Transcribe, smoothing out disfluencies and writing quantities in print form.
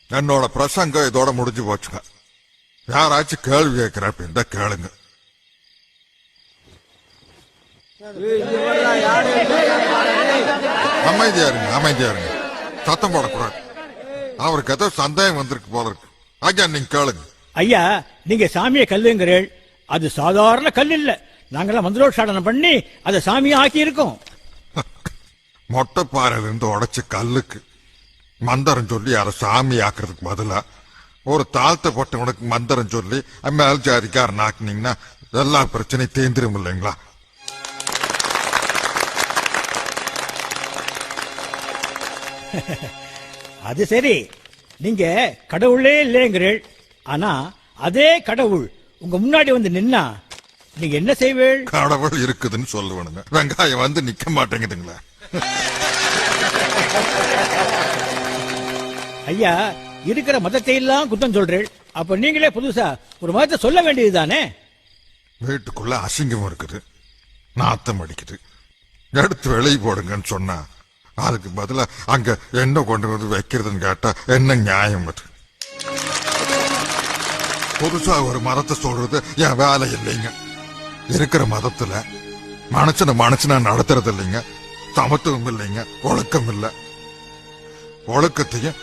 என்னோட பிரசங்கம் இதோட முடிஞ்சு போச்சுங்க. யாராச்சும் கேள்வி கேட்கிறப்ப இந்த கேளுங்க. அமைதியா இருங்க, சத்தம் போடக்கூடாது. அவருக்கு ஏதோ சந்தேகம் வந்திருக்கு போல இருக்கு. ஐயா நீங்க கேளுங்க. ஐயா, நீங்க சாமியை கல்லுங்கிறீள். அது சாதாரண கல் இல்ல. நாங்கெல்லாம் மந்திரோச்சாடனம் பண்ணி அதை சாமியா ஆக்கி இருக்கோம். மொட்டைப்பாறையில இருந்து உடைச்ச கல்லுக்கு மந்திரம் சொல்லி அதை சாமி ஆக்குறதுக்கு பதிலா ஒரு தாழ்த்தப்பட்டவனுக்கு மந்திரம் சொல்லி மேல் ஜாதிக்காரன் ஆக்குனீங்கன்னா எல்லா பிரச்சனையும் தீர்ந்துரும் இல்லைங்களா? அது சரி, நீங்க கடவுளே இல்லைங்கிறீள். ஆனா அதே கடவுள் உங்க முன்னாடி வந்து நின்னா நீங்க என்ன செய்வீள்? கடவுள் இருக்குதுன்னு சொல்லுவானுங்க. வெங்காயம் வந்து நிக்க மாட்டேங்குதுங்களா? ஐயா, இருக்கிற மதத்தை எல்லாம் குத்தம் சொல்றீள். அப்ப நீங்களே புதுசா ஒரு மதத்தை சொல்ல வேண்டியதுதானே? வீட்டுக்குள்ள அசிங்கம் இருக்குது, நாத்தம் அடிக்குது, எடுத்து வெளியே போடுங்கன்னு சொன்னா அதுக்கு பதிலா அங்க என்ன கொண்டு வந்து வைக்கிறதுன்னு கேட்டா என்ன நியாயம்? அது புதுசா ஒரு மதத்தை சொல்றது என் வேலை இல்லைங்க. இருக்கிற மதத்துல மனுஷனா நடத்துறது இல்லைங்க. சமத்துவம் இல்லைங்க, ஒழுக்கம் இல்ல. ஒழுக்கத்தையும்